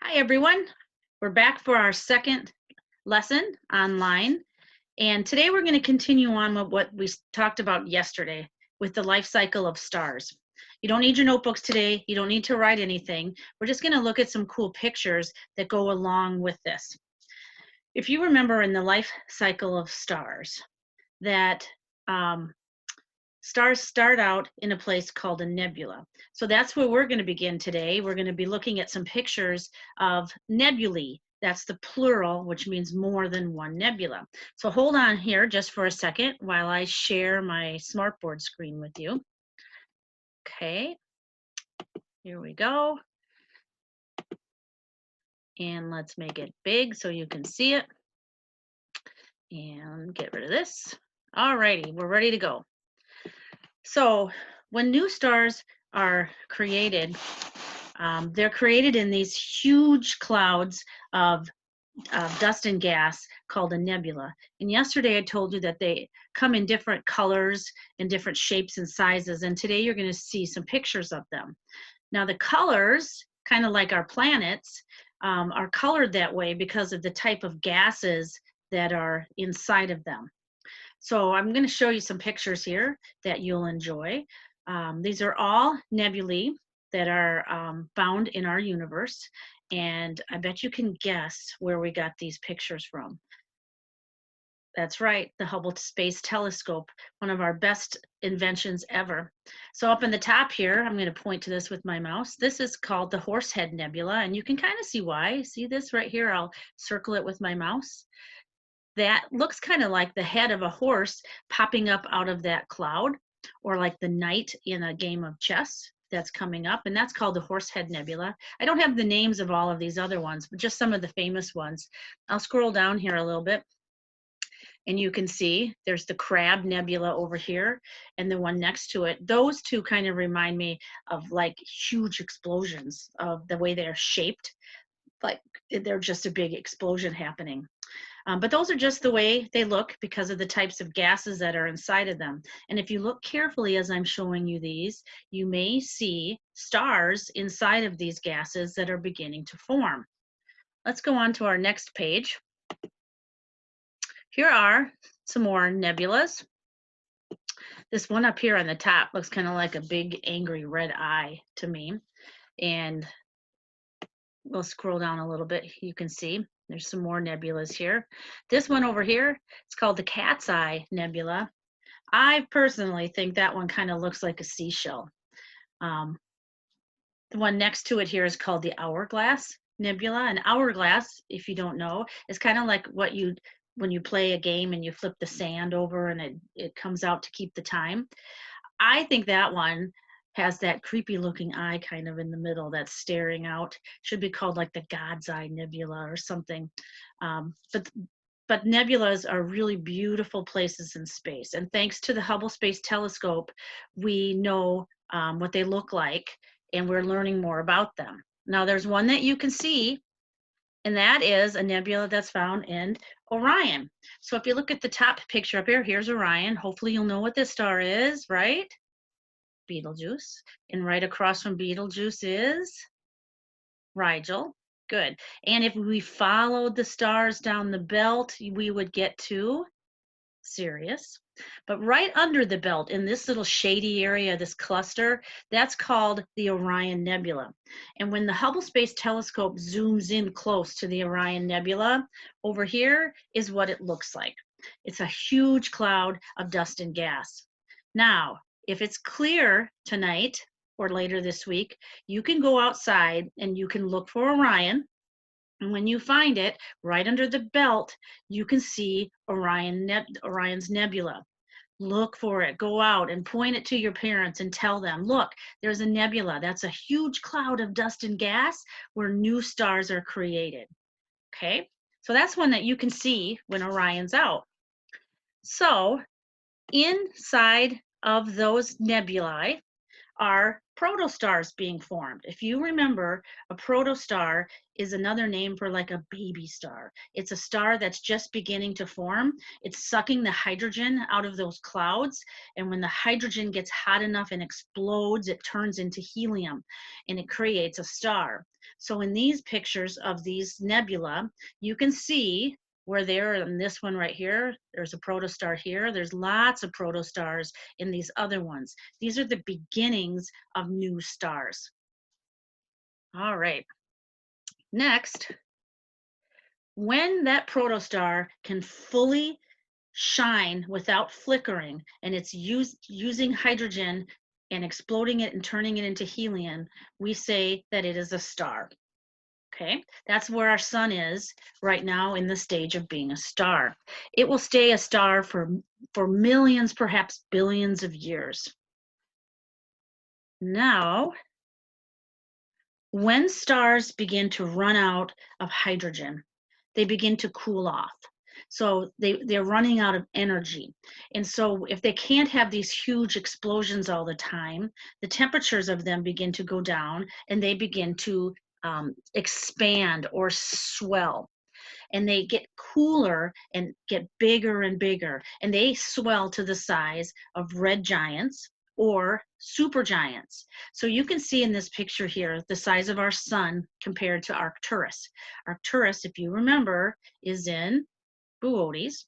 Hi, everyone. We're back for our second lesson online. And today we're going to continue on with what we talked about yesterday with the life cycle of stars. You don't need your notebooks today. You don't need to write anything. We're just going to look at some cool pictures that go along with this. If you remember in the life cycle of stars, that um, stars start out in a place called a nebula. So that's where we're going to begin today. We're going to be looking at some pictures of nebulae. That's the plural, which means more than one nebula. So hold on here just for a second while I share my smartboard screen with you. Okay, here we go. And let's make it big so you can see it. And get rid of this. All righty, we're ready to go. So when new stars are created, they're created in these huge clouds of dust and gas called a nebula. And yesterday I told you that they come in different colors and different shapes and sizes. And today you're going to see some pictures of them. Now the colors, kind of like our planets, are colored that way because of the type of gases that are inside of them. So I'm going to show you some pictures here that you'll enjoy. These are all nebulae that are found in our universe, and I bet you can guess where we got these pictures from. That's right, the Hubble Space Telescope, one of our best inventions ever. So up in the top here, I'm going to point to this with my mouse. This is called the Horsehead Nebula, and you can kind of see why. See this right here? I'll circle it with my mouse. That looks kind of like the head of a horse popping up out of that cloud, or like the knight in a game of chess that's coming up, and that's called the Horsehead Nebula. I don't have the names of all of these other ones, but just some of the famous ones. I'll scroll down here a little bit, and you can see there's the Crab Nebula over here and the one next to it. Those two kind of remind me of like huge explosions, of the way they're shaped, like they're just a big explosion happening. But those are just the way they look because of the types of gases that are inside of them. And if you look carefully as I'm showing you these, you may see stars inside of these gases that are beginning to form. Let's go on to our next page. Here are some more nebulas. This one up here on the top looks kind of like a big angry red eye to me. And we'll scroll down a little bit. You can see there's some more nebulas here. This one over here, it's called the Cat's Eye Nebula. I personally think that one kind of looks like a seashell. Um, the one next to it here is called the Hourglass Nebula. An hourglass, if you don't know, is kind of like what you when you play a game and you flip the sand over and it comes out to keep the time. I think that one has that creepy looking eye kind of in the middle that's staring out. Should be called like the God's Eye Nebula or something. But nebulas are really beautiful places in space. And thanks to the Hubble Space Telescope, we know what they look like, and we're learning more about them. Now, there's one that you can see, and that is a nebula that's found in Orion. So if you look at the top picture up here, here's Orion. Hopefully you'll know what this star is, right? Betelgeuse. And right across from Betelgeuse is Rigel. Good. And if we followed the stars down the belt, we would get to Sirius. But right under the belt, in this little shady area, this cluster, that's called the Orion Nebula. And when the Hubble Space Telescope zooms in close to the Orion Nebula, over here is what it looks like. It's a huge cloud of dust and gas. Now, if it's clear tonight or later this week, you can go outside and you can look for Orion. And when you find it right under the belt, you can see Orion's nebula. Look for it. Go out and point it to your parents and tell them, look, there's a nebula. That's a huge cloud of dust and gas where new stars are created. Okay, so that's one that you can see when Orion's out. So inside of those nebulae are protostars being formed. If you remember, a protostar is another name for like a baby star. It's a star that's just beginning to form. It's sucking the hydrogen out of those clouds, and when the hydrogen gets hot enough and explodes, it turns into helium and it creates a star. So in these pictures of these nebula, you can see where they're in this one right here, there's a protostar here. There's lots of protostars in these other ones. These are the beginnings of new stars. All right. Next, when that protostar can fully shine without flickering and it's using hydrogen and exploding it and turning it into helium, we say that it is a star. Okay, that's where our sun is right now in the stage of being a star. It will stay a star for millions, perhaps billions of years. Now, when stars begin to run out of hydrogen, they begin to cool off. So they're running out of energy. And so if they can't have these huge explosions all the time, the temperatures of them begin to go down and they begin to expand or swell. And they get cooler and get bigger and bigger. And they swell to the size of red giants or supergiants. So you can see in this picture here the size of our sun compared to Arcturus. Arcturus, if you remember, is in Boötes.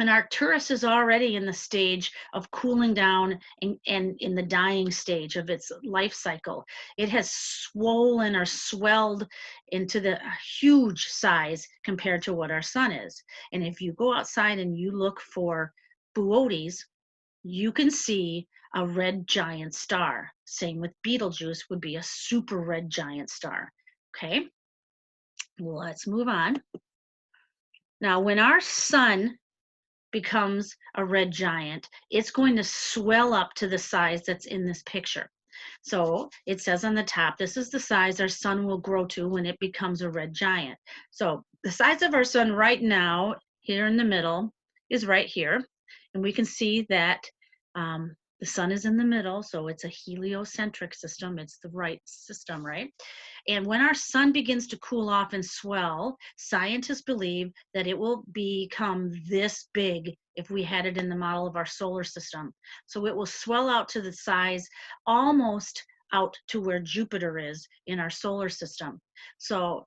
And Arcturus is already in the stage of cooling down and in the dying stage of its life cycle. It has swollen or swelled into the huge size compared to what our sun is. And if you go outside and you look for Boötes, you can see a red giant star. Same with Betelgeuse would be a super red giant star. Okay, let's move on. Now, when our sun becomes a red giant, it's going to swell up to the size that's in this picture. So it says on the top, this is the size our sun will grow to when it becomes a red giant. So the size of our sun right now, here in the middle, is right here. And we can see that the sun is in the middle, so it's a heliocentric system. It's the right system, right? And when our sun begins to cool off and swell, scientists believe that it will become this big if we had it in the model of our solar system. So it will swell out to the size almost out to where Jupiter is in our solar system. So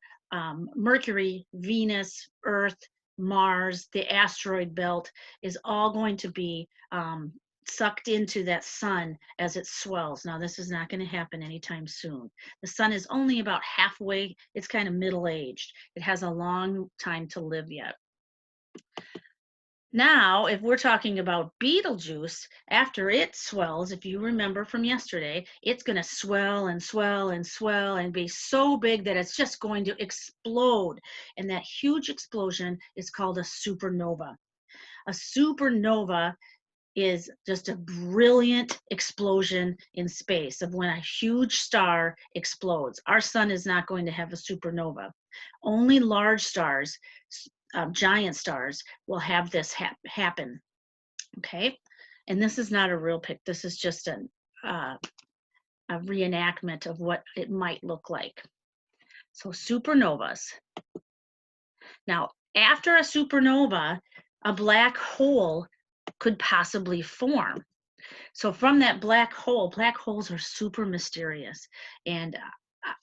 Mercury, Venus, Earth, Mars, the asteroid belt is all going to be sucked into that sun as it swells. Now, this is not going to happen anytime soon. The sun is only about halfway, it's kind of middle-aged. It has a long time to live yet. Now, if we're talking about Betelgeuse, after it swells, if you remember from yesterday, it's going to swell and swell and swell and be so big that it's just going to explode. And that huge explosion is called a supernova. A supernova is just a brilliant explosion in space of when a huge star explodes. Our sun is not going to have a supernova. Only large stars, giant stars, will have this happen. Okay, and this is not a real pic. This is just a reenactment of what it might look like. So supernovas. Now, after a supernova, a black hole could possibly form. So from that black holes are super mysterious, and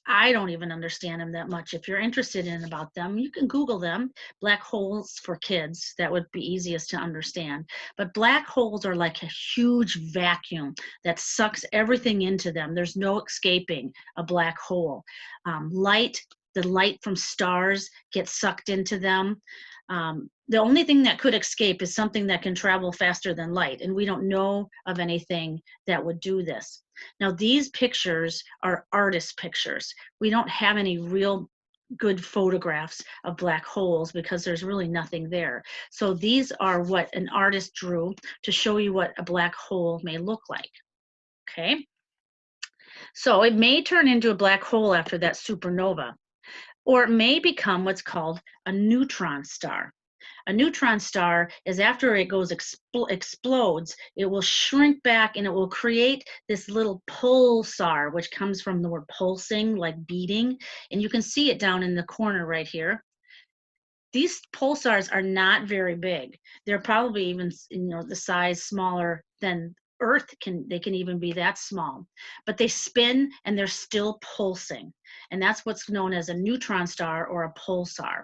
I don't even understand them that much. If you're interested in about them, you can Google them. Black holes for kids, that would be easiest to understand. But black holes are like a huge vacuum that sucks everything into them. There's no escaping a black hole. The light from stars gets sucked into them. The only thing that could escape is something that can travel faster than light, and we don't know of anything that would do this. Now, these pictures are artist pictures. We don't have any real good photographs of black holes because there's really nothing there. So these are what an artist drew to show you what a black hole may look like. Okay? So it may turn into a black hole after that supernova, or it may become what's called a neutron star. A neutron star is after it goes explodes, it will shrink back and it will create this little pulsar, which comes from the word pulsing, like beating. And you can see it down in the corner right here. These pulsars are not very big. They're probably even, the size smaller than Earth they can even be that small. But they spin and they're still pulsing. And that's what's known as a neutron star or a pulsar.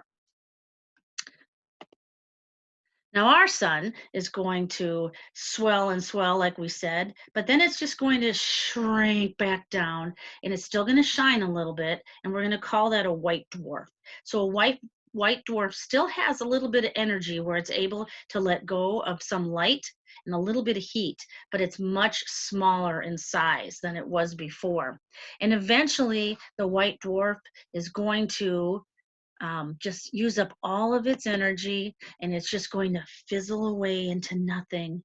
Now, our sun is going to swell and swell, like we said, but then it's just going to shrink back down and it's still going to shine a little bit. And we're going to call that a white dwarf. So, a white dwarf still has a little bit of energy where it's able to let go of some light and a little bit of heat, but it's much smaller in size than it was before. And eventually, the white dwarf is going to just use up all of its energy and it's just going to fizzle away into nothing.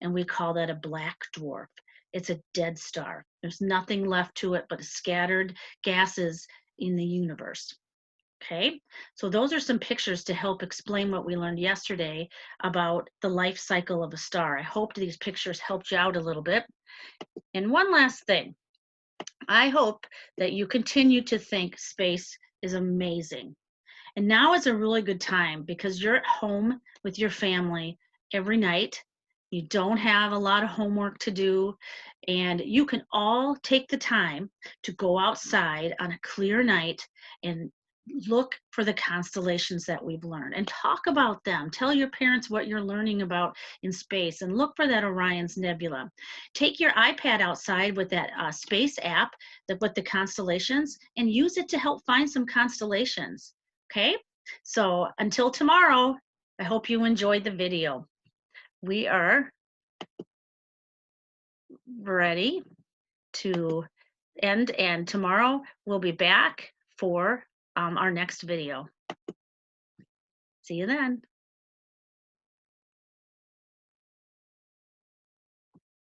And we call that a black dwarf. It's a dead star. There's nothing left to it but scattered gases in the universe. Okay, so those are some pictures to help explain what we learned yesterday about the life cycle of a star. I hope these pictures helped you out a little bit. And one last thing, I hope that you continue to think space is amazing. And now is a really good time because you're at home with your family every night. You don't have a lot of homework to do, and you can all take the time to go outside on a clear night and look for the constellations that we've learned and talk about them. Tell your parents what you're learning about in space and look for that Orion's Nebula. Take your iPad outside with that space app with the constellations and use it to help find some constellations. Okay, so until tomorrow, I hope you enjoyed the video. We are ready to end, and tomorrow we'll be back for our next video. See you then.